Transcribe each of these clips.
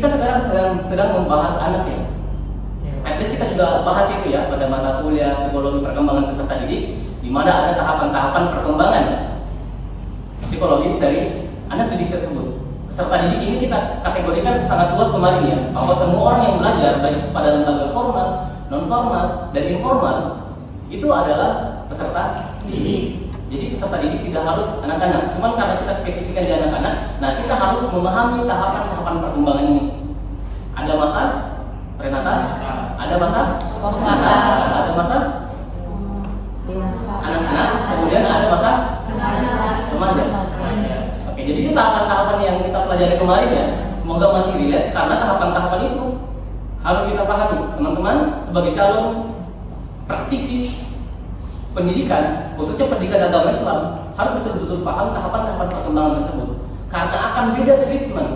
kita sekarang sedang membahas anak ya. At least kita juga bahas itu ya pada mata kuliah psikologi perkembangan peserta didik, di mana ada tahapan-tahapan perkembangan psikologis dari anak didik tersebut. Peserta didik ini kita kategorikan sangat luas kemarin ya, bahwa semua orang yang belajar baik pada lembaga formal, non formal, dan informal itu adalah peserta didik. Jadi peserta didik tidak harus anak-anak, cuman karena kita spesifikkan di anak-anak, nah kita harus memahami tahapan-tahapan perkembangan ini. Ada masa prenatal, ada masa postnatal, ada masa anak-anak, kemudian ada masa remaja. Oke, jadi itu tahapan-tahapan yang kita pelajari kemarin ya. Semoga masih relate karena tahapan-tahapan itu harus kita pahami, teman-teman, sebagai calon praktisi pendidikan, khususnya pendidikan agama Islam, harus betul-betul paham tahapan-tahapan perkembangan tersebut. Karena akan beda treatment,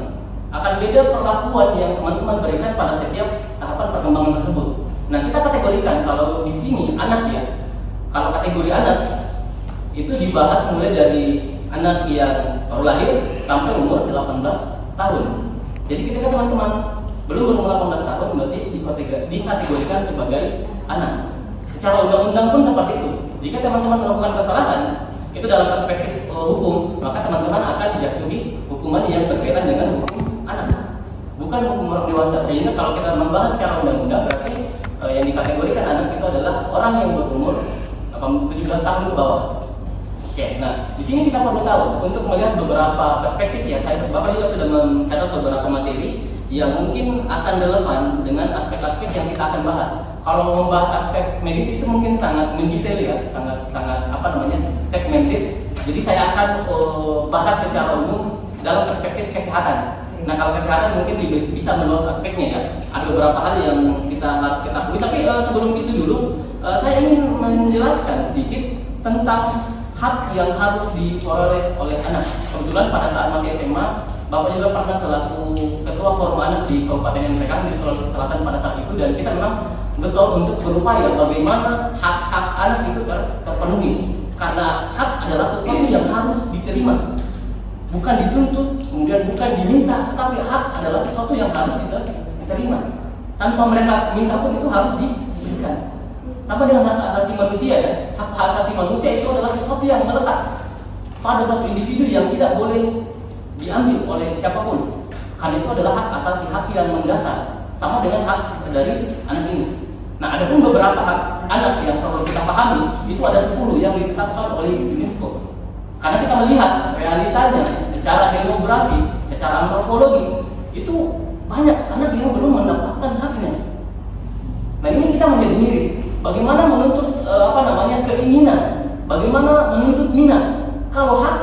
akan beda perlakuan yang teman-teman berikan pada setiap tahapan perkembangan tersebut. Nah, kita kategorikan kalau di sini anak ya. Kalau kategori anak itu dibahas mulai dari anak yang baru lahir sampai umur 18 tahun. Jadi ketika teman-teman belum berumur 18 tahun berarti dikategorikan sebagai anak. Secara undang-undang pun seperti itu. Jika teman-teman melakukan kesalahan itu dalam perspektif hukum, maka teman-teman akan dijatuhi hukuman yang berkaitan dengan hukum anak, bukan hukum orang dewasa. Sehingga kalau kita membahas secara undang-undang berarti yang dikategorikan anak itu adalah orang yang berumur 17 tahun ke bawah. Oke, nah di sini kita perlu tahu untuk melihat beberapa perspektif ya. Bapak juga sudah mencatat beberapa materi yang mungkin akan relevan dengan aspek-aspek yang kita akan bahas. Kalau membahas aspek medis itu mungkin sangat mendetail ya, sangat segmented. Jadi saya akan bahas secara umum dalam perspektif kesehatan. Nah, kalau kesehatan mungkin bisa meluas aspeknya ya. Ada beberapa hal yang kita harus ketahui. Tapi sebelum itu dulu, saya ingin menjelaskan sedikit tentang hak yang harus diperoleh oleh anak. Kebetulan pada saat masih SMA, Bapak juga pernah selaku ketua forum anak di Kabupaten Nrekang di Sulawesi Selatan pada saat itu, dan kita memang betul untuk berupaya bagaimana hak-hak anak itu terpenuhi. Karena hak adalah sesuatu yang harus diterima, bukan dituntut, kemudian bukan diminta, tapi hak adalah sesuatu yang harus diterima. Tanpa mereka minta pun itu harus diberikan. Sama dengan hak asasi manusia ya. Hak asasi manusia itu adalah sesuatu yang melekat pada suatu individu yang tidak boleh diambil oleh siapapun. Karena itu adalah hak asasi, hak yang mendasar. Sama dengan hak dari anak ini. Nah, ada pun beberapa hak anak yang perlu kita pahami. Itu ada 10 yang ditetapkan oleh UNESCO. Karena kita melihat realitanya secara demografi, secara antropologi, itu banyak anak yang belum mendapatkan haknya. Nah, ini kita menjadi miris. Bagaimana menuntut keinginan, bagaimana menuntut minat kalau hak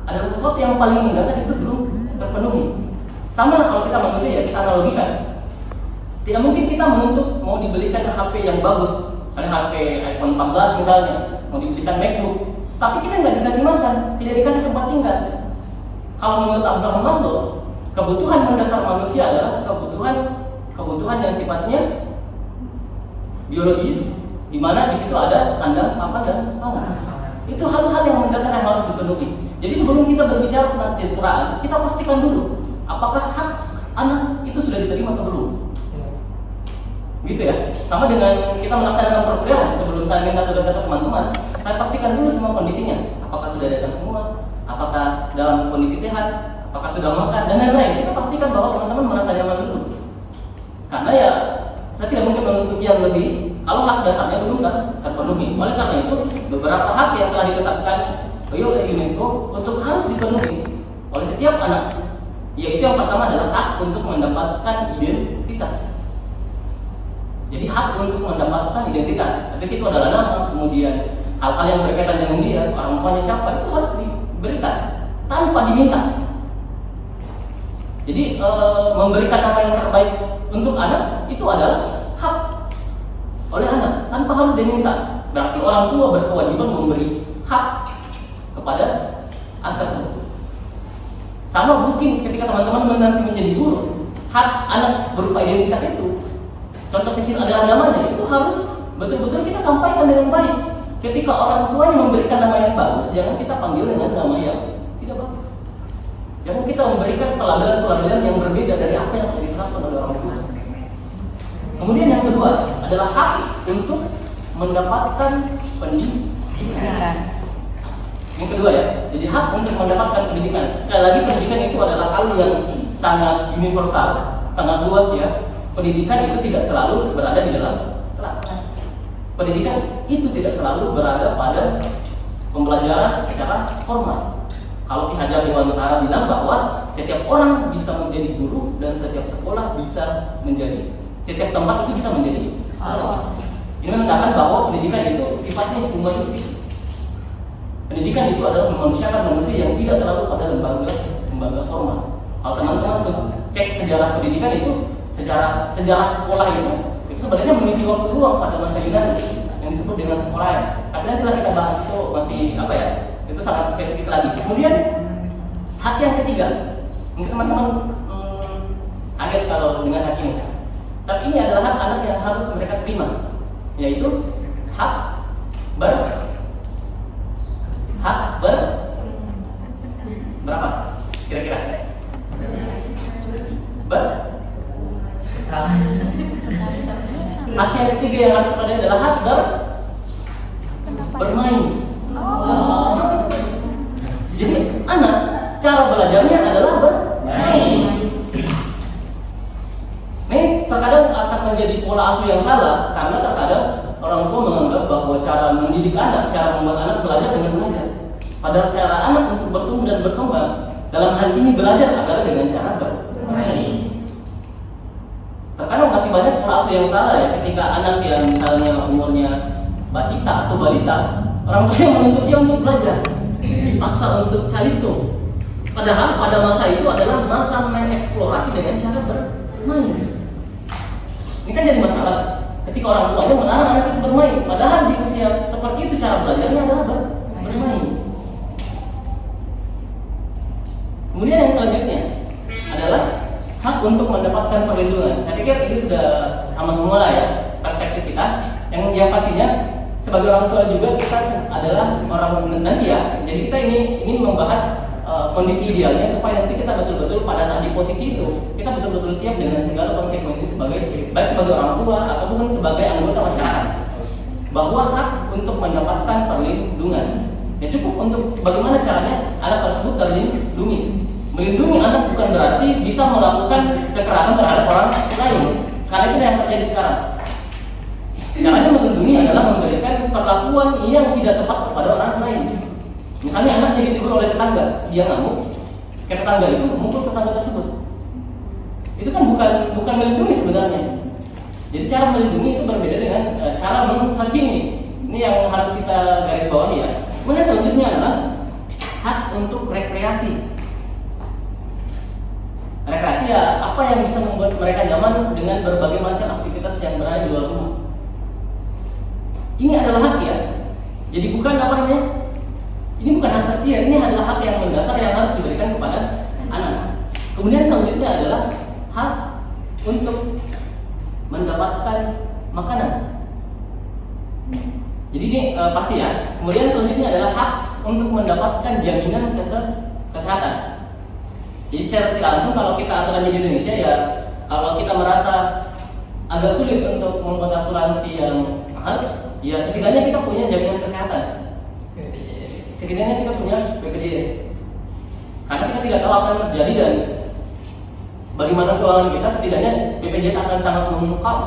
adalah sesuatu yang paling mendasar itu belum terpenuhi. Sama kalau kita manusia ya, kita analogikan. Tidak mungkin kita menuntut mau dibelikan HP yang bagus, misalnya HP iPhone 14 misalnya, mau dibelikan MacBook, tapi kita nggak dikasih makan, tidak dikasih tempat tinggal. Kalau menurut Abraham Maslow, kebutuhan mendasar manusia adalah kebutuhan yang sifatnya biologis, di mana di situ ada sandang, papan, dan pangan. Itu hal-hal yang mendasar yang harus dipenuhi. Jadi sebelum kita berbicara tentang kesejahteraan, kita pastikan dulu apakah hak anak itu sudah diterima atau belum. Gitu ya. Sama dengan kita melaksanakan perkuliahan, sebelum saya minta tugas ke teman-teman, saya pastikan dulu semua kondisinya. Apakah sudah datang semua? Apakah dalam kondisi sehat? Apakah sudah makan? Dan lain-lain. Kita pastikan bahwa teman-teman merasa nyaman dulu. Karena ya saya tidak mungkin menuntut yang lebih kalau hak dasarnya belum terpenuhi. Oleh karena itu, beberapa hak yang telah ditetapkan oleh UNESCO untuk harus dipenuhi oleh setiap anak, yaitu yang pertama adalah hak untuk mendapatkan identitas. Jadi hak untuk mendapatkan identitas. Tapi itu adalah nama, kemudian hal-hal yang berkaitan dengan dia, orang tuanya siapa, itu harus diberikan tanpa diminta. Jadi memberikan nama yang terbaik untuk anak itu adalah hak oleh anak tanpa harus diminta. Berarti orang tua berkewajiban memberi hak kepada anak tersebut. Sama mungkin ketika teman-teman nanti menjadi guru, hak anak berupa identitas itu, contoh kecil adalah namanya, itu harus betul-betul kita sampaikan dengan baik. Ketika orang tuanya memberikan nama yang bagus, jangan kita panggil dengan nama yang tidak bagus. Jangan kita memberikan pelabelan-pelabelan yang berbeda dari apa yang telah ditetapkan oleh orang tua. Kemudian yang kedua adalah hak untuk mendapatkan pendidikan. Yang kedua ya, jadi hak untuk mendapatkan pendidikan. Sekali lagi pendidikan itu adalah hal yang sangat universal, sangat luas ya. Pendidikan itu tidak selalu berada di dalam kelas. Pendidikan itu tidak selalu berada pada pembelajaran secara formal. Kalau Ki Hajar Dewantara bilang bahwa setiap orang bisa menjadi guru dan setiap sekolah bisa menjadi, setiap tempat itu bisa menjadi sekolah. Ini menandakan bahwa pendidikan itu sifatnya humanistik. Pendidikan itu adalah memanusiakan manusia yang tidak selalu pada lembaga formal. Kalau teman-teman tuh cek sejarah pendidikan itu, sejarah sekolah itu sebenarnya mengisi waktu luang pada masa Yunani yang disebut dengan sekolah ya. Tapi nantilah kita bahas itu masih apa ya? Itu sangat spesifik lagi. Kemudian hak yang ketiga, mungkin teman-teman kaget kalau dengan hak ini. Tapi ini adalah hak anak yang harus mereka terima, yaitu hak berapa? Kira-kira? Hak yang ketiga yang harus ada adalah hak bermain. Jadi anak cara belajarnya adalah bermain. Ini terkadang akan menjadi pola asuh yang salah karena terkadang orang tua menganggap bahwa cara mendidik anak, cara membuat anak belajar dengan belajar. Padahal cara anak untuk bertumbuh dan berkembang dalam hal ini belajar adalah dengan cara bermain. Terkadang masih banyak pola asuh yang salah ya, ketika anak yang misalnya umurnya batita atau balita, orang tua yang menuntut dia untuk belajar, dipaksa untuk calisto. Padahal pada masa itu adalah masa mengeksplorasi dengan cara bermain. Ini kan jadi masalah ketika orang tuanya melarang anak itu bermain, padahal di usia seperti itu cara belajarnya adalah bermain. Kemudian yang selanjutnya adalah hak untuk mendapatkan perlindungan. Saya pikir ini sudah sama semua lah ya perspektif kita. Yang pastinya sebagai orang tua juga kita adalah orang nanti ya. Jadi kita ini ingin membahas kondisi idealnya supaya nanti kita betul-betul pada saat di posisi itu kita betul-betul siap dengan segala konsekuensi baik sebagai orang tua ataupun sebagai anggota masyarakat. Bahwa hak untuk mendapatkan perlindungan. Ya cukup untuk bagaimana caranya anak tersebut terlindungi. Melindungi anak bukan berarti bisa melakukan kekerasan terhadap orang lain, karena itu yang terjadi sekarang. Caranya melindungi adalah memberikan perlakuan yang tidak tepat kepada orang lain. Misalnya anak jadi ditegur oleh tetangga, dia ngamuk, ke tetangga itu mukul tetangga tersebut. Itu kan bukan melindungi sebenarnya. Jadi cara melindungi itu berbeda dengan cara menghakimi. Ini yang harus kita garis bawahi ya. Kemudian selanjutnya adalah hak untuk rekreasi. Rekreasi ya apa yang bisa membuat mereka nyaman dengan berbagai macam aktivitas yang berada di luar rumah. Ini adalah hak ya. Jadi bukan apa namanya? Ini bukan hak tersier, ini adalah hak yang mendasar yang harus diberikan kepada anak. Kemudian selanjutnya adalah hak untuk mendapatkan makanan. Jadi ini pasti ya. Kemudian selanjutnya adalah hak untuk mendapatkan jaminan kesehatan. Jadi secara tidak langsung kalau kita aturannya di Indonesia ya, kalau kita merasa agak sulit untuk membuat asuransi yang mahal, ya setidaknya kita punya jaminan kesehatan. Setidaknya kita punya BPJS. Karena kita tidak tahu apa yang terjadi dan bagaimana keuangan kita, setidaknya BPJS akan sangat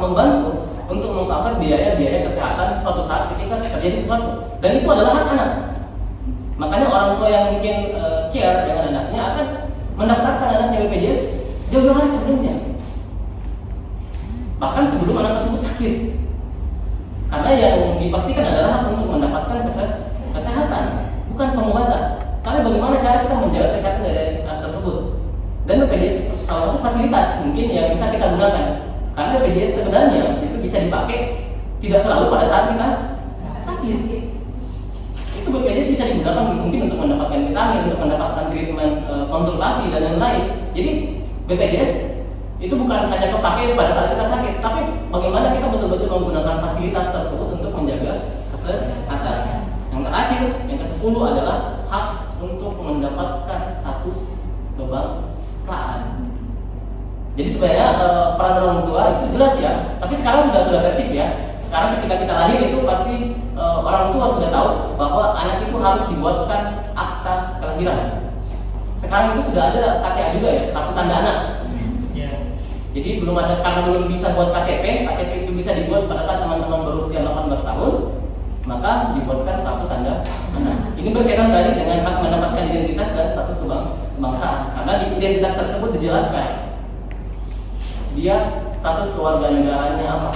membantu untuk meng-cover biaya-biaya kesehatan suatu saat ketika terjadi sesuatu. Dan itu adalah hak anak. Makanya orang tua yang mungkin care dengan anaknya akan mendaftarkan anaknya BPJS jauh hari sebelumnya, bahkan sebelum anak tersebut sakit, karena yang dipastikan adalah hak untuk mendapatkan kesehatan, bukan pengobatan. Karena bagaimana cara kita menjaga kesehatan dari anak tersebut, dan BPJS salah satu fasilitas mungkin yang bisa kita gunakan, karena BPJS sebenarnya itu bisa dipakai tidak selalu pada saat kita sakit. Itu BPJS bisa digunakan mungkin untuk mendapatkan vitamin, untuk mendapatkan treatment konsultasi dan lain-lain. Jadi BPJS itu bukan hanya kepake pada saat kita sakit, tapi bagaimana kita betul-betul menggunakan fasilitas tersebut untuk menjaga kesehatan. Yang terakhir, yang ke-10 adalah hak untuk mendapatkan status kebangsaan. Jadi sebenarnya peran orang tua itu jelas ya, tapi sekarang sudah tertib ya. Sekarang ketika kita lahir itu pasti orang tua sudah tahu bahwa anak itu harus dibuatkan akta kelahiran. Sekarang itu sudah ada KTA juga ya, kartu tanda anak. Jadi belum ada, karena belum bisa buat KTP itu bisa dibuat pada saat teman-teman berusia 18 tahun, maka dibuatkan kartu tanda anak. Ini berkaitan tadi dengan hak mendapatkan identitas dan status kebangsaan. Karena di identitas tersebut dijelaskan dia status kewarganegaranya apa.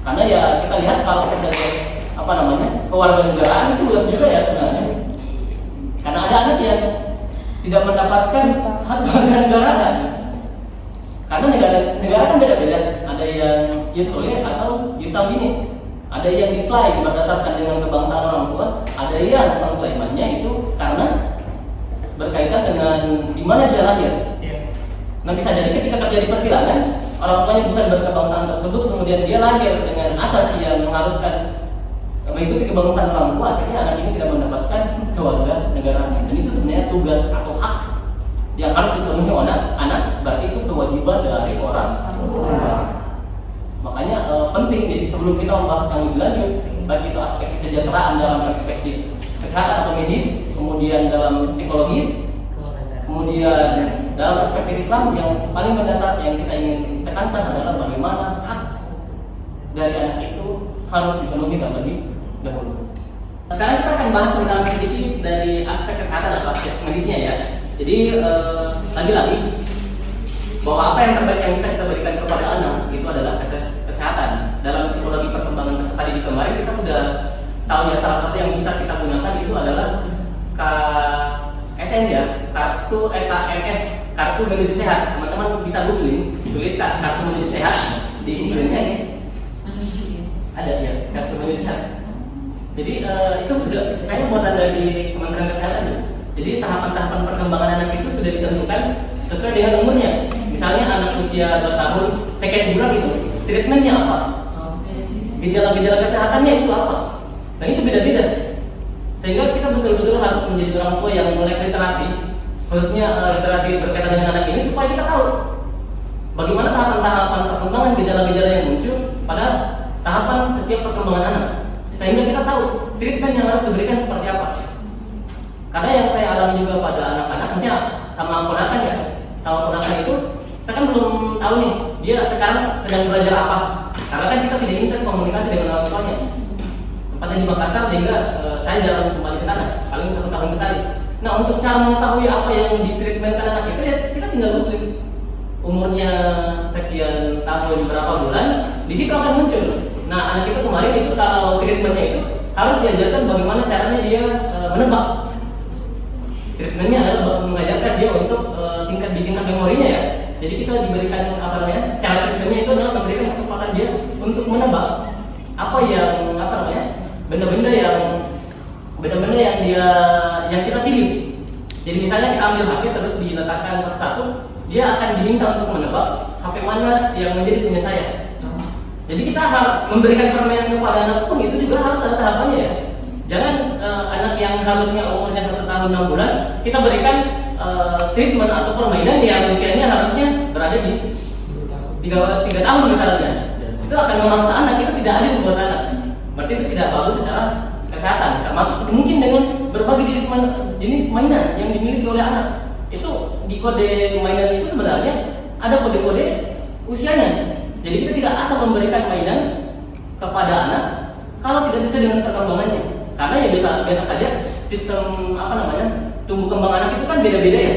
Karena ya kita lihat kalau dari kewarganegaraan itu luas juga ya sebenarnya. Karena ada anak yang tidak mendapatkan hak kewarganegaraan. Karena negara kan beda-beda. Ada yang Yusole atau Yusanginis. Ada yang diklaim berdasarkan dengan kebangsaan orang tua. Ada yang pengklaimannya itu karena berkaitan dengan di mana dia lahir. Nah bisa jadi ketika terjadi persilangan, orang tuanya bukan berkebangsaan tersebut, kemudian dia lahir dengan asas yang mengharuskan mengikuti kebangsaan orang tua, akhirnya anak ini tidak mendapatkan kewarganegaraan. Dan itu sebenarnya tugas atau hak yang harus dipenuhi oleh anak, berarti itu kewajiban dari orang tua. Makanya penting, jadi sebelum kita membahas yang lebih lanjut, baik itu aspek kesejahteraan dalam perspektif kesehatan atau medis, kemudian dalam psikologis, kemudian dalam perspektif Islam, yang paling mendasar yang kita ingin tekankan adalah bagaimana hak dari anak itu harus dipenuhi terlebih dahulu. Sekarang kita akan bahas tentang sedikit dari aspek kesehatan atau aspek medisnya ya. Jadi lagi-lagi bahwa apa yang terbaik yang bisa kita berikan kepada anak itu adalah kesehatan. Dalam psikologi perkembangan tadi kemarin kita sudah tahu ya, salah satu yang bisa kita gunakan itu adalah KSN ya, kartu KMS, kartu menuju sehat. Teman-teman bisa googling, tulis kartu menuju sehat di Google-nya ya. Ada ya, kartu menuju sehat. Jadi itu sudah kayaknya buatan dari Kementerian Kesehatan. Jadi tahapan-tahapan perkembangan anak itu sudah ditentukan sesuai dengan umurnya. Misalnya anak usia 2 tahun, sekian bulan itu treatmentnya apa? Gejala-gejala kesehatannya itu apa? Dan itu beda-beda. Sehingga kita betul-betul harus menjadi orang tua yang melek literasi, khususnya literasi berkaitan dengan anak ini, supaya kita tahu bagaimana tahapan-tahapan perkembangan gejala-gejala yang muncul pada tahapan setiap perkembangan anak. Sehingga kita tahu treatment yang harus diberikan seperti apa. Karena yang saya alami juga pada anak-anak, misalnya sama ponakan ya, sama ponakan itu, saya kan belum tahu nih dia sekarang sedang belajar apa. Karena kan kita tidak ingin komunikasi dengan orang tuanya. Tempatnya di Makassar, sehingga saya jarang kembali ke sana, paling 1 tahun sekali. Nah untuk cara mengetahui apa yang ditreatmentkan anak itu ya kita tinggal googling. Umurnya sekian tahun berapa bulan, di situ akan muncul. Nah anak itu kemarin itu kalau treatmentnya itu harus diajarkan bagaimana caranya dia menebak. Treatmentnya adalah mengajarkan dia untuk tingkat memorinya ya. Jadi kita diberikan cara treatmentnya itu adalah memberikan kesempatan dia untuk menebak apa yang benda-benda yang kita pilih. Jadi misalnya kita ambil HP terus diletakkan satu-satu, dia akan diminta untuk menebak HP mana yang menjadi punya saya. Jadi kita harus memberikan permainan kepada anak pun itu juga harus ada tahapannya ya. Jangan anak yang harusnya umurnya 1 tahun 6 bulan kita berikan treatment atau permainan yang usianya harusnya berada di 3 tahun misalnya. Itu akan memaksa anak, itu tidak adil buat anak. Berarti itu tidak bagus secara kesehatan. Termasuk mungkin dengan berbagai jenis mainan yang dimiliki oleh anak. Itu di kode mainan itu sebenarnya ada kode-kode usianya. Jadi kita tidak asal memberikan mainan kepada anak kalau tidak sesuai dengan perkembangannya. Karena ya biasa saja sistem tumbuh kembang anak itu kan beda-beda ya.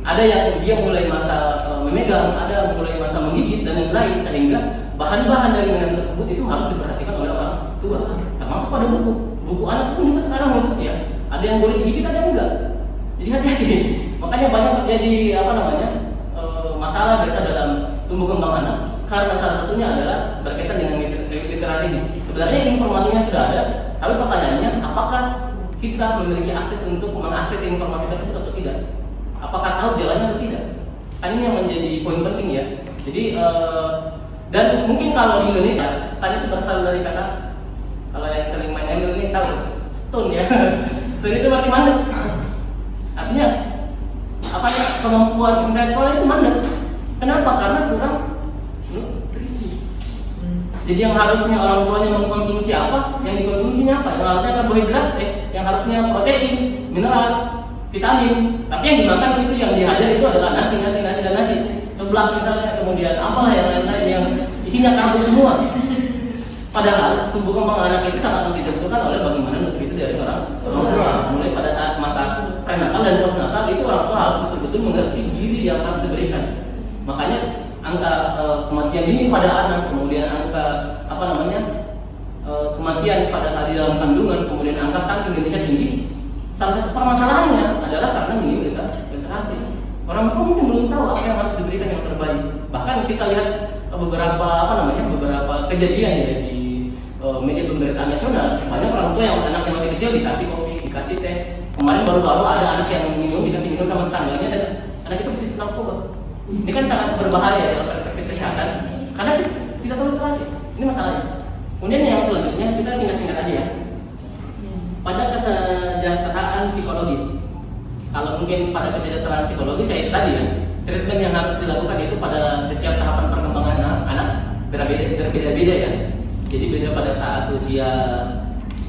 Ada yang dia mulai masa memegang, ada mulai masa menggigit dan lain-lain, sehingga bahan-bahan dari mainan tersebut itu harus diperhatikan oleh orang tua. Termasuk pada buku anak pun juga sekarang khusus ya. Ada yang boleh digigit, ada yang enggak. Jadi hati-hati. Makanya banyak terjadi masalah biasa dalam tumbuh kembang anak. Karena salah satunya adalah berkaitan dengan literasi ini. Sebenarnya informasinya sudah ada, tapi pertanyaannya apakah kita memiliki akses untuk mengakses informasi tersebut atau tidak? Apakah tahu jalannya atau tidak? Kan ini yang menjadi poin penting ya. Jadi dan mungkin kalau di Indonesia stun itu berasal dari kata, kalau yang sering main ML ini tahu stun ya. Stun itu berarti mandek. Artinya kemampuan intelektual itu mandek. Kenapa? Karena kurang nutrisi. Jadi yang harusnya orang tuanya mengkonsumsi apa, yang dikonsumsinya apa? Yang harusnya karbohidrat, yang harusnya protein, mineral, vitamin. Tapi yang dimakan itu, yang dihajar itu adalah nasi dan nasi. Sebelah misalnya, kemudian apalah yang lain-lain yang isinya karbo semua. Padahal tumbuh kembang anak itu sangat ditentukan oleh bagaimana nutrisi dari orang tua. Mulai pada saat masa prenatal dan postnatal itu orang tua harus betul-betul mengerti gizi yang harus diberikan. Makanya angka kematian dini pada anak, kemudian angka kematian pada saat di dalam kandungan, kemudian angka stunting di Indonesia tinggi. Salah satu permasalahannya adalah karena minim literasi. Orang tua mungkin belum tahu apa yang harus diberikan yang terbaik. Bahkan kita lihat beberapa kejadian ya di media pemberitaan nasional, banyak orang tua yang anaknya masih kecil dikasih kopi, dikasih teh. Kemarin baru-baru ada anak yang dikasih minum sama tetangganya dan anak itu bisa narkoba. Ini kan sangat berbahaya dalam perspektif kesehatan karena tidak tahu literasi. Ini masalahnya. Kemudian yang selanjutnya kita singkat-singkat aja ya. Pada kesejahteraan psikologis. Kalau mungkin pada kesejahteraan psikologis ya itu tadi ya, treatment yang harus dilakukan itu pada setiap tahapan perkembangan anak berbeda-beda ya. Jadi beda pada saat usia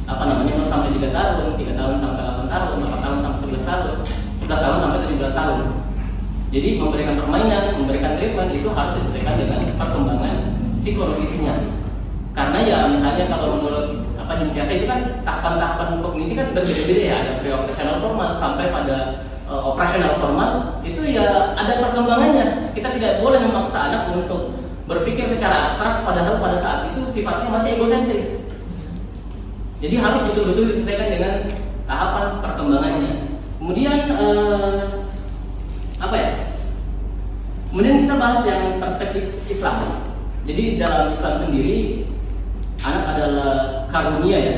0 sampai 3 tahun, 3 tahun sampai 8 tahun, 8 tahun sampai 11 tahun, 11 tahun sampai 17 tahun. Jadi memberikan permainan, memberikan treatment itu harus disesuaikan dengan perkembangan psikologisnya. Karena ya misalnya kalau menurut biasa itu kan tahapan-tahapan kognisi kan berbeda-beda ya, ada pre-operational formal sampai pada operasional formal itu ya ada perkembangannya. Kita tidak boleh memaksa anak untuk berpikir secara abstrak padahal pada saat itu sifatnya masih egosentris. Jadi harus betul-betul disesuaikan dengan tahapan perkembangannya. Kemudian Kemudian kita bahas yang perspektif Islam. Jadi dalam Islam sendiri anak adalah karunia ya.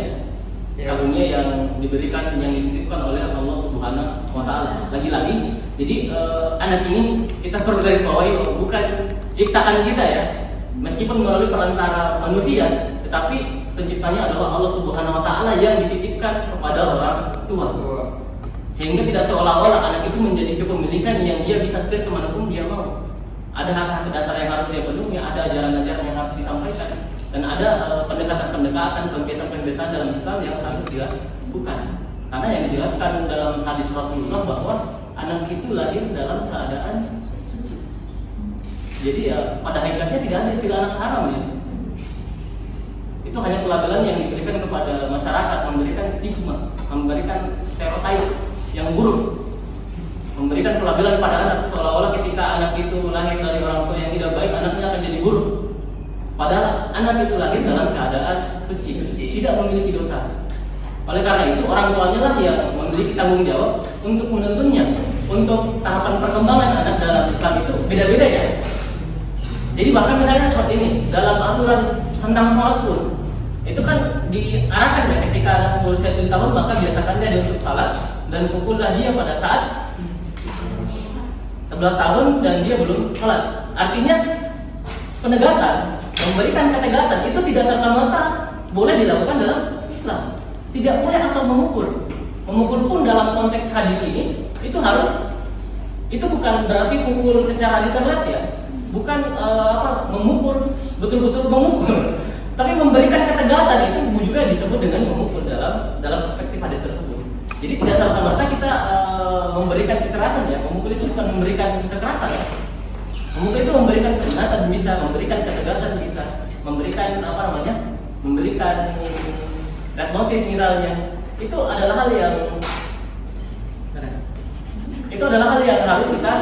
Karunia yang diberikan, yang dititipkan oleh Allah Subhanahu wa taala. Lagi-lagi, jadi anak ini kita perlu garis bawahi bukan ciptaan kita ya. Meskipun melalui perantara manusia, tetapi penciptanya adalah Allah Subhanahu wa taala yang dititipkan kepada orang tua. Sehingga tidak seolah-olah anak itu menjadi kepemilikan yang dia bisa setir kemanapun dia mau. Ada hak-hak dasar yang harus dia penuhi, ada ajaran-ajaran yang harus disampaikan, dan ada pendekatan-pendekatan, pembiasaan-pembiasaan dalam Islam yang harus dilakukan. Karena yang dijelaskan dalam hadis Rasulullah bahwa anak itu lahir dalam keadaan suci. Jadi ya pada hakikatnya tidak ada istilah anak haram ya. Itu hanya pelabelan yang diberikan kepada masyarakat, memberikan stigma, memberikan stereotip yang buruk, memberikan pelabelan pada anak seolah-olah ketika anak itu lahir dari orang tua yang tidak baik, anaknya akan jadi buruk. Padahal anak itu lahir dalam keadaan suci, tidak memiliki dosa. Oleh karena itu orang tuanya lah yang memiliki tanggung jawab untuk menuntunnya. Untuk tahapan perkembangan anak dalam Islam itu beda-beda ya. Jadi bahkan misalnya seperti ini, dalam aturan tentang sholat pun itu kan diarahkan ya, ketika anak berusia 7 tahun maka biasakannya dia untuk salat dan pukullah dia pada saat 11 tahun dan dia belum sholat. Artinya penegasan, memberikan ketegasan itu tidak serta-merta boleh dilakukan dalam Islam. Tidak boleh asal memukul. Memukul pun dalam konteks hadis ini itu harus, itu bukan berarti pukul secara literal ya. Bukan memukul, betul-betul memukul. Tapi memberikan ketegasan itu juga disebut dengan memukul dalam perspektif hadis tersebut. Jadi tidak serta-merta kita memberikan kekerasan ya. Memukul itu bukan memberikan kekerasan ya. Memukul itu memberikan peringatan bisa, memberikan ketegasan bisa, memberikan memberikan red notice misalnya. Itu adalah hal yang harus kita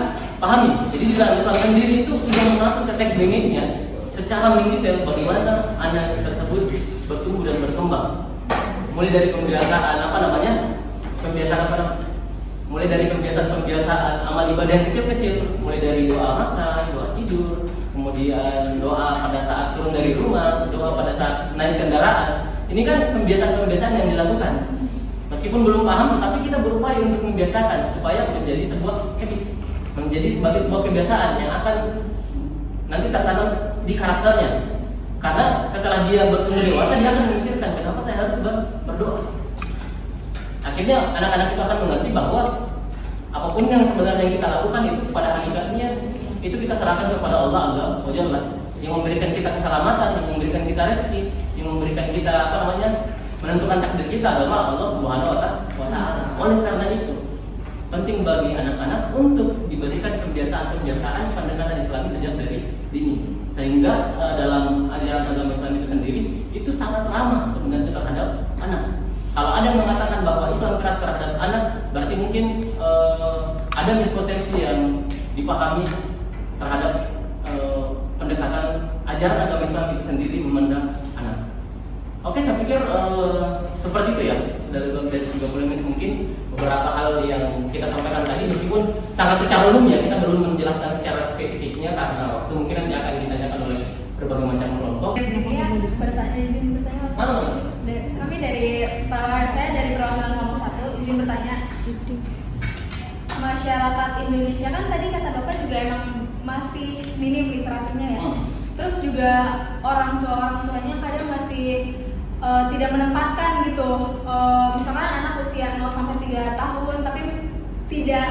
pahami. Jadi di dalam Islam sendiri itu sudah mengatur teknik-tekniknya secara mendetail bagaimana anak tersebut bertumbuh dan berkembang. Mulai dari mulai dari pembiasaan amal ibadah yang kecil-kecil, mulai dari doa makan, doa tidur, kemudian doa pada saat turun dari rumah, doa pada saat naik kendaraan. Ini kan pembiasaan-pembiasaan yang dilakukan. Meskipun belum paham, tetapi kita berupaya untuk membiasakan supaya menjadi sebuah habit, menjadi sebagai sebuah kebiasaan yang akan nanti tertanam di karakternya. Karena setelah dia bertumbuh dewasa, dia akan memikirkan kenapa saya harus berdoa. Akhirnya anak-anak itu akan mengerti bahwa apapun yang sebenarnya kita lakukan itu pada hakikatnya itu kita serahkan kepada Allah Azza wa Jalla. Yang memberikan kita keselamatan, yang memberikan kita rezeki, yang memberikan kita menentukan takdir kita adalah Allah Subhanahu wa Ta'ala. Oleh karena itu, penting bagi anak-anak untuk diberikan kebiasaan-kebiasaan pendekatan Islami sejak dari dini. Sehingga dalam ajaran agama Islam itu sendiri itu sangat ramah sebenarnya terhadap anak. Kalau ada yang mengatakan bahwa Islam keras terhadap anak, berarti mungkin ada miskonsepsi yang dipahami terhadap pendekatan ajaran agama Islam itu sendiri memandang anak. Oke, saya pikir seperti itu ya. Dari 30 menit mungkin beberapa hal yang kita sampaikan tadi, meskipun sangat secara umum ya, kita belum menjelaskan secara spesifiknya karena waktu mungkin nanti akan ditanyakan oleh berbagai macam kelompok. Ya, izin bertanya. Kami saya dari perwakilan kelompok 1 izin bertanya. Masyarakat Indonesia kan tadi kata Bapak juga emang masih minim literasinya ya. Terus juga orang tuanya kadang masih tidak menempatkan gitu. Misalkan anak usia 0 sampai 3 tahun tapi tidak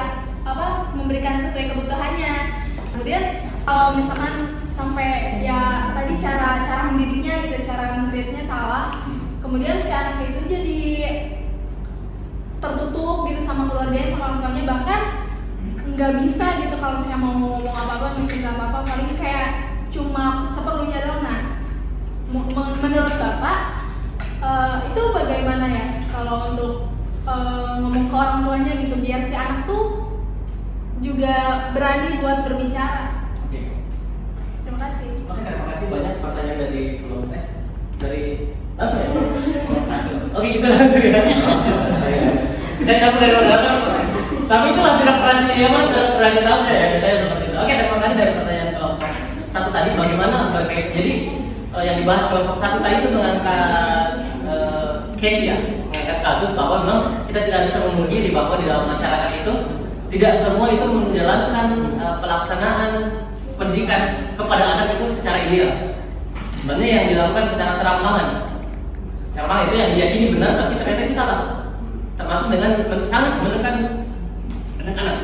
memberikan sesuai kebutuhannya. Kemudian kalau misalkan sampai ya tadi cara mendidiknya gitu, cara mengkreatnya salah. Kemudian si anak itu jadi tertutup gitu sama keluarganya, sama orang tuanya, bahkan nggak bisa gitu kalau misalnya mau ngomong apa-apa, mencerita apa-apa, paling kayak cuma seperlunya doang. Nah, menurut Bapak itu bagaimana ya kalau untuk ngomong ke orang tuanya gitu biar si anak tuh juga berani buat berbicara. Terima kasih. Oke, terima kasih banyak pertanyaan dari kelompok dari langsung ya. Oke, kita langsung ya. Bisa kamu dari moderator. Tapi itulah birokrasi ya, birokrasi sampai ya. Saya seperti itu. Oke, terima kasih dari pertanyaan kelompok 1 tadi bagaimana berkait. Jadi yang dibahas kelompok 1 tadi itu mengangkat case ya, mengangkat kasus bahwa memang kita tidak bisa memungkiri bahwa di dalam masyarakat itu tidak semua itu menjalankan pelaksanaan pendidikan kepada anak itu secara ideal. Sebenarnya yang dilakukan secara serampangan. Serampangan itu yang diyakini benar tapi ternyata itu salah. Termasuk dengan sangat menekan anak-anak.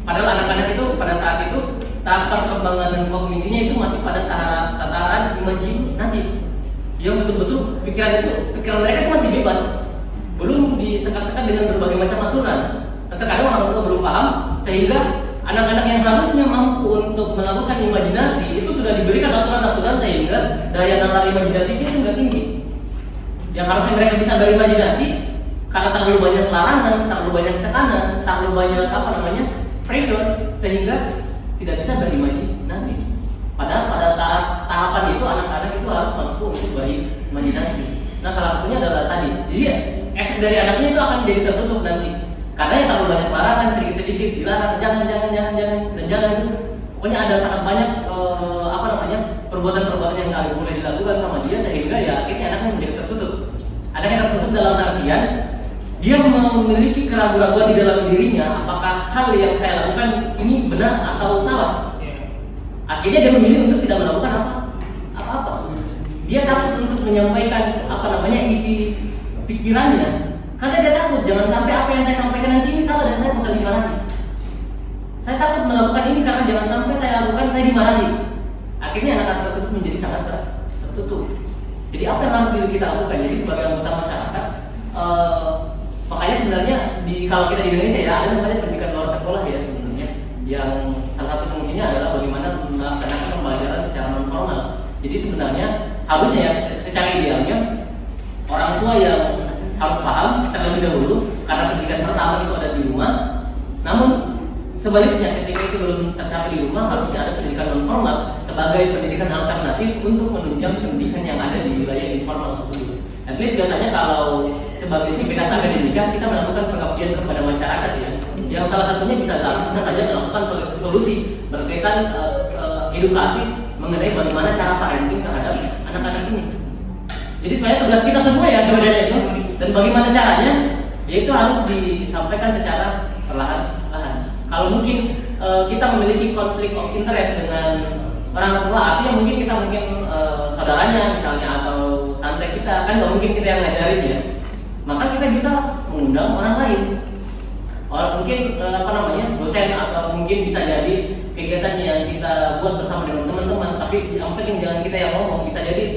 Padahal anak-anak itu pada saat itu tahap perkembangan dan kognisinya itu masih pada tataran imajinatif. Yang betul-betul pikiran mereka itu masih bebas, belum disekat-sekat dengan berbagai macam aturan. Terkadang orang tua belum paham sehingga anak-anak yang harusnya mampu untuk melakukan imajinasi itu sudah diberikan aturan-aturan sehingga daya nalar imajinatifnya itu nggak tinggi. Yang harusnya mereka bisa berimajinasi karena terlalu banyak larangan, terlalu banyak tekanan, terlalu banyak pressure sehingga tidak bisa berimajinasi. Padahal pada tahapan itu anak-anak itu harus mampu untuk berimajinasi. Nah, salah satunya adalah tadi. Jadi efek dari anaknya itu akan jadi tertutup nanti. Karena yang terlalu banyak larangan, sedikit-sedikit dilarang, jangan dan jangan. Pokoknya ada sangat banyak perbuatan-perbuatan yang nggak boleh dilakukan sama dia sehingga ya akhirnya anaknya menjadi tertutup. Anaknya tertutup dalam artian dia memiliki keraguan-keraguan di dalam dirinya apakah hal yang saya lakukan ini benar atau salah. Akhirnya dia memilih untuk tidak melakukan apa-apa. Dia takut untuk menyampaikan isi pikirannya. Karena dia takut jangan sampai apa yang saya sampaikan nanti ini salah dan saya bakal dimarahi. Saya takut melakukan ini karena jangan sampai saya lakukan saya dimarahi. Akhirnya anak-anak tersebut menjadi sangat tertutup. Jadi apa yang harus kita lakukan? Jadi sebagai anggota masyarakat, makanya sebenarnya kalau kita di Indonesia ya ada namanya pendidikan luar sekolah ya sebenarnya. Yang salah satu fungsinya adalah bagaimana melaksanakan pembelajaran secara non formal. Jadi sebenarnya harusnya ya secara idealnya orang tua yang harus paham terlebih dahulu karena pendidikan pertama itu ada di rumah. Namun sebaliknya ketika itu belum tercapai di rumah harusnya ada pendidikan non formal sebagai pendidikan alternatif untuk menunjang pendidikan yang ada di wilayah informal tersebut. At least biasanya kalau sebagai sivitas akademika kita melakukan pengabdian kepada masyarakat ya. Yang salah satunya bisa saja melakukan solusi berkaitan edukasi mengenai bagaimana cara parenting terhadap anak-anak ini. Jadi sebenarnya tugas kita semua ya sebenarnya itu. Dan bagaimana caranya? Yaitu harus disampaikan secara perlahan-lahan. Kalau mungkin kita memiliki konflik of interest dengan orang tua, artinya mungkin kita saudaranya misalnya atau tante kita, kan nggak mungkin kita yang ngajarin ya. Maka kita bisa mengundang orang lain. Orang mungkin dosen atau mungkin bisa jadi kegiatan yang kita buat bersama dengan teman-teman, tapi yang penting jangan kita yang ngomong. Bisa jadi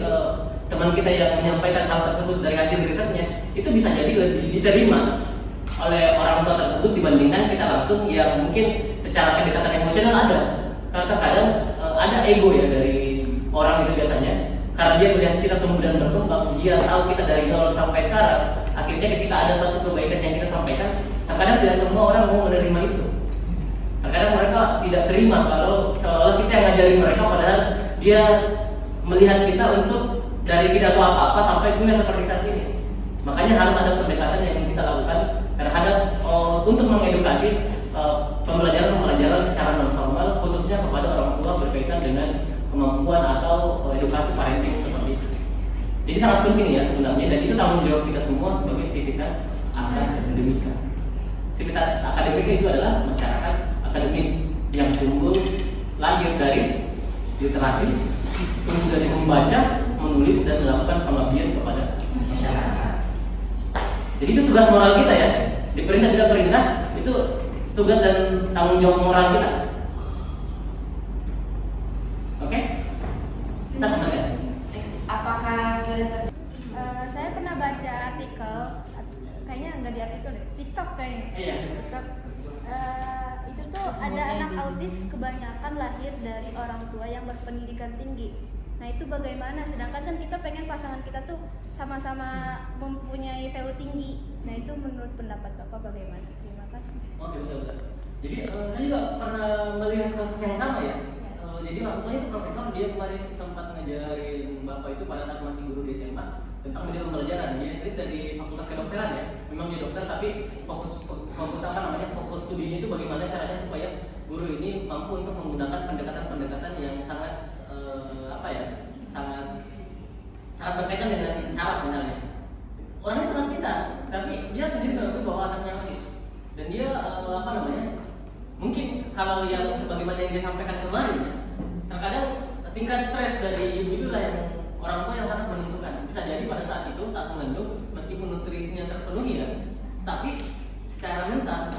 teman kita yang menyampaikan hal tersebut dari hasil risetnya itu bisa jadi lebih diterima oleh orang tua tersebut dibandingkan kita langsung yang mungkin secara kedekatan emosional ada. Karena terkadang ada ego ya dari orang itu biasanya, karena dia melihat kita tumbuh dan berkembang, dia tahu kita dari nol sampai sekarang. Akhirnya ketika ada suatu kebaikan yang kita sampaikan, terkadang tidak semua orang mau menerima itu. Terkadang mereka tidak terima kalau seolah kita yang ngajarin mereka, padahal dia melihat kita untuk dari tidak tahu apa-apa sampai kuliah seperti saat ini. Makanya harus ada pendekatan yang kita lakukan terhadap untuk mengedukasi pembelajaran secara non formal, khususnya kepada orang tua berkaitan dengan kemampuan atau edukasi parenting seperti itu. Jadi sangat penting ya sebenarnya, dan itu tanggung jawab kita semua sebagai sivitas akademika. Sivitas akademika itu adalah masyarakat akademik yang tumbuh lahir dari literasi, terus dari membaca, menulis, dan melakukan pengabdian kepada masyarakat. Jadi itu tugas moral kita ya. Diperintah tidak perintah, itu tugas dan tanggung jawab moral kita. Oke? Kita kembali. Apakah sudah Saya pernah baca artikel, kayaknya nggak di artikel deh, TikTok kayaknya. Iya. TikTok. Itu tuh ada anak autis kebanyakan lahir dari orang tua yang berpendidikan tinggi. Nah itu bagaimana? Sedangkan kan kita pengen pasangan kita tuh sama-sama mempunyai value tinggi. Nah itu menurut pendapat Bapak bagaimana? Terima kasih. Oke, betul. Jadi saya juga pernah melihat kasus yang sama ya. Jadi orang tuanya itu profesor, dia kemarin sempat ngajarin bapak itu pada saat masih guru di SMA tentang model pembelajaran. Dia dari fakultas kedokteran ya, memang dia dokter tapi fokus apa namanya, fokus studinya itu bagaimana caranya supaya guru ini mampu untuk menggunakan pendekatan-pendekatan yang sangat sangat berkaitan dengan syarat misalnya. Orangnya sangat pintar, tapi dia sendiri mengerti bahwa anaknya autis. Dan dia mungkin kalau yang sebagaimana yang dia sampaikan kemarin ya, terkadang tingkat stres dari ibu itulah yang orang tua yang sangat menentukan. Bisa jadi pada saat itu, saat mengandung, meskipun nutrisinya terpenuhi ya, tapi secara mental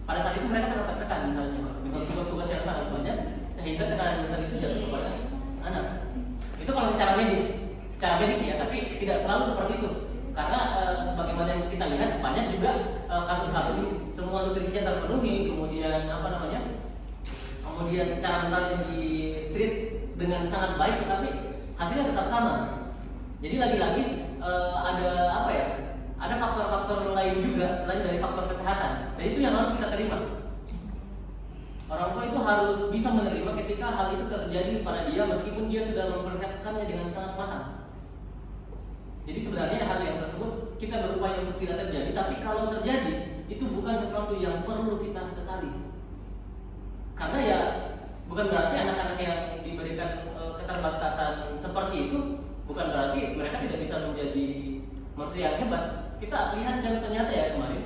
pada saat itu mereka sangat tertekan misalnya dengan tugas-tugas yang sangat banyak, sehingga tekanan mental itu jatuh kepada anak. Itu kalau secara medik ya, tapi tidak selalu seperti itu. Karena sebagaimana yang kita lihat banyak juga kasus-kasus semua nutrisinya terpenuhi, kemudian kemudian secara mentalnya di-treat dengan sangat baik, tapi hasilnya tetap sama. Jadi lagi-lagi ada faktor-faktor lain juga selain dari faktor kesehatan, dan itu yang harus kita terima. Orang tua itu harus bisa menerima ketika hal itu terjadi pada dia meskipun dia sudah mempersiapkannya dengan sangat matang. Jadi sebenarnya hal yang tersebut kita berupaya untuk tidak terjadi, tapi kalau terjadi itu bukan sesuatu yang perlu kita sesali. Karena ya bukan berarti anak-anak yang diberikan keterbatasan seperti itu bukan berarti mereka tidak bisa menjadi manusia yang hebat. Kita lihat contohnya ya kemarin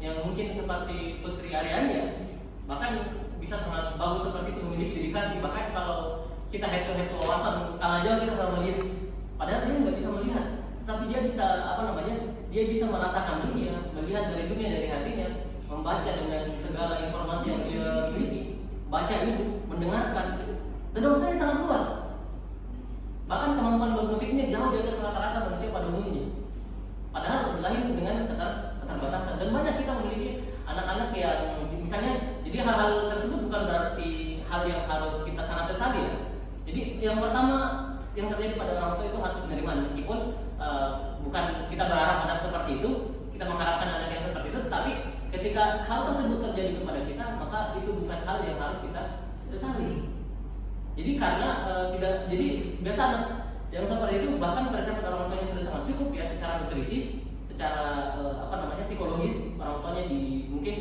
yang mungkin seperti Putri Aryani ya, bahkan bisa sangat bagus seperti itu, memiliki dedikasi. Bahkan kalau kita head to wawasan kalah jauh kita sama dia, padahal dia nggak bisa melihat, tapi dia bisa dia bisa merasakan dunia, melihat dari dunia dari hatinya, membaca dengan segala informasi yang dia miliki, baca itu, mendengarkan, dan wawasannya sangat luas. Bahkan kemampuan bermusiknya jauh di atas rata-rata manusia pada umumnya. Padahal lahir dengan keterbatasan, dan banyak kita memiliki anak-anak yang misalnya, jadi hal-hal tersebut bukan berarti hal yang harus kita sangat sesali ya. Jadi yang pertama yang terjadi pada orang tua itu harus penerimaan, meskipun bukan kita berharap anak seperti itu, kita mengharapkan anak yang seperti itu, tetapi ketika hal tersebut terjadi kepada kita, maka itu bukan hal yang harus kita sesali. Jadi karena jadi biasa anak yang seperti itu bahkan persiapan orang tuanya sudah sangat cukup ya, secara nutrisi, secara psikologis, orang tuanya mungkin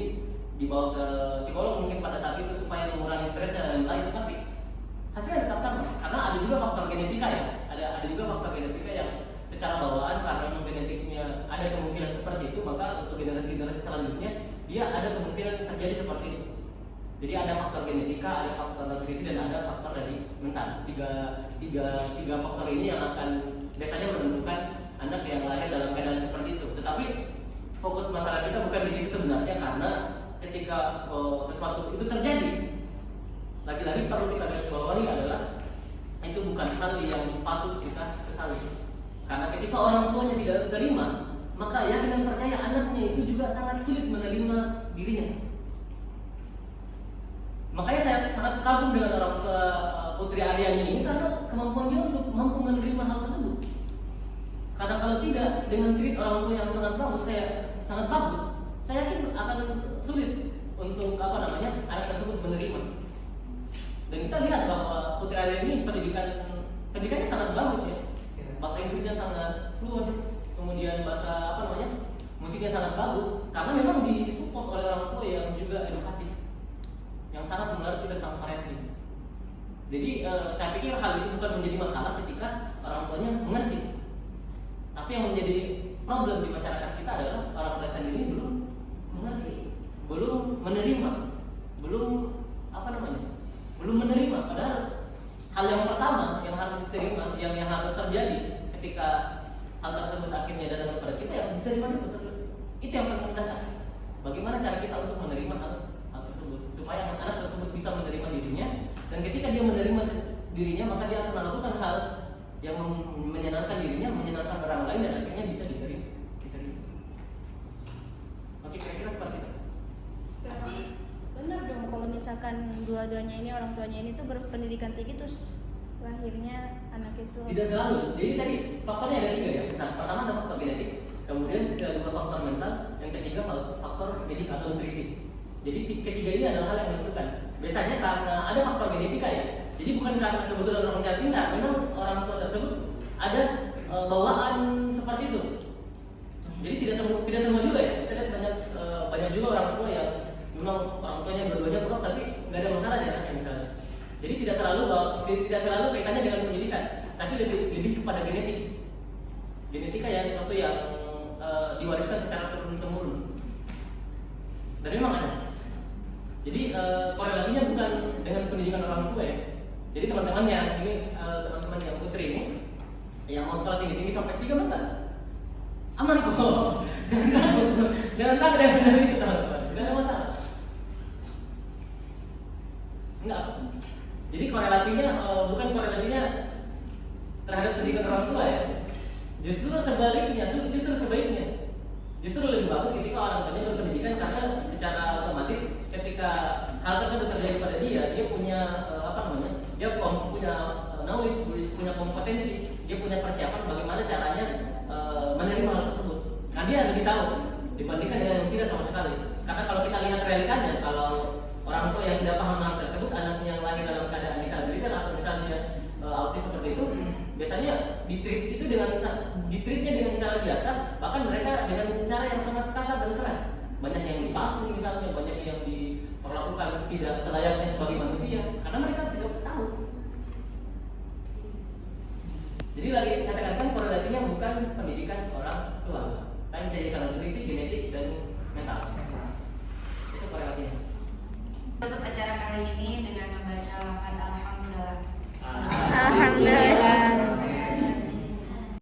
dibawa ke psikolog mungkin pada saat itu supaya mengurangi stres dan lain-lain, tapi hasilnya tetap sama. Karena ada juga faktor genetika ya, ada juga faktor genetika yang secara bawaan, karena memang genetiknya ada kemungkinan seperti itu, maka untuk generasi-generasi selanjutnya dia ada kemungkinan terjadi seperti itu. Jadi ada faktor genetika, ada faktor nutrisi, dan ada faktor dari mental. Tiga faktor ini yang akan biasanya menentukan anak yang lahir dalam keadaan seperti itu. Tetapi fokus masalah kita bukan di situ sebenarnya, karena ketika sesuatu itu terjadi, lagi-lagi perlu kita garis bawahi adalah itu bukan hal yang patut kita kesali. Karena ketika orang tuanya tidak terima, maka yakin dan percaya anaknya itu juga sangat sulit menerima dirinya. Makanya saya sangat kagum dengan orang tua Putri Aryani ini karena kemampuan dia untuk mampu menerima hal tersebut. Karena kalau tidak, dengan treat orang tua yang sangat bagus, saya yakin akan sulit untuk anak tersebut menerima. Dan kita lihat bahwa Putri Aryani ini pendidikannya sangat bagus ya. Bahasa Inggrisnya sangat fluent, kemudian musiknya sangat bagus karena memang disupport oleh orang tua yang juga edukatif, yang sangat mengerti tentang parenting. Jadi saya pikir hal itu bukan menjadi masalah ketika orang tuanya mengerti. Tapi yang menjadi problem di masyarakat kita adalah orang tua sendiri belum mengerti, belum menerima, belum menerima. Padahal hal yang pertama yang harus diterima, yang harus terjadi ketika hal tersebut akhirnya datang kepada kita, yang diterima dulu. Itu yang paling mendasar. Bagaimana cara kita untuk menerima hal tersebut supaya anak tersebut bisa menerima dirinya, dan ketika dia menerima dirinya maka dia akan melakukan hal yang menyenangkan dirinya, menyenangkan orang lain, dan akhirnya bisa diterima. Oke, kira-kira seperti itu. Berarti benar dong kalau misalkan dua-duanya ini orang tuanya ini tuh berpendidikan tinggi terus lahirnya anak itu. Tidak selalu. Jadi tadi faktornya ada 3 ya. Nah, pertama ada faktor genetik, kemudian kedua faktor mental, yang ketiga faktor medik atau nutrisi. Jadi ketiga ini adalah hal yang menentukan. Biasanya karena ada faktor genetika ya. Jadi bukan karena kebetulan orang tua pintar, memang orang tua tersebut ada bawaan seperti itu. Jadi tidak semua juga ya. Kita lihat banyak juga orang tua yang memang orang tuanya dua-duanya buruk tapi nggak ada masalah di anaknya misalnya. Jadi tidak selalu kaitannya dengan pendidikan, tapi lebih kepada genetik. Genetika ya sesuatu yang diwariskan secara turun-temurun. Dan memang ada. Jadi korelasinya bukan dengan pendidikan orang tua ya. Jadi teman-teman yang Putri ini yang mau sekolah tinggi sampai 3 bentar, aman kok. Jangan takut yang benar itu teman-teman. Tidak ada masalah. Enggak. Jadi korelasinya bukan korelasinya terhadap pendidikan orang tua ya. Justru sebaliknya, justru lebih bagus ketika orang tuanya berpendidikan, karena secara otomatis ketika hal tersebut terjadi pada dia punya dia punya knowledge, punya kompetensi, dia punya persiapan bagaimana caranya menerima hal tersebut. Nah dia lebih tahu dibandingkan dengan yang tidak sama sekali. Karena kalau kita lihat realitanya, kalau orang tua yang tidak paham hal tersebut, anaknya yang lahir dalam keadaan disabilitas atau misalnya autis seperti itu, biasanya ditreatnya dengan cara biasa, bahkan mereka dengan cara yang sangat kasar dan keras. Banyak yang dipasung misalnya, banyak yang diperlakukan tidak selayaknya sebagai manusia, karena mereka tidak tahu. Jadi lagi saya tekankan korelasinya bukan pendidikan orang tua, tapi bisa jadi karena nutrisi, genetik, dan mental. Itu korelasinya. Untuk acara kali ini dengan membaca lafaz alhamdulillah. Alhamdulillah.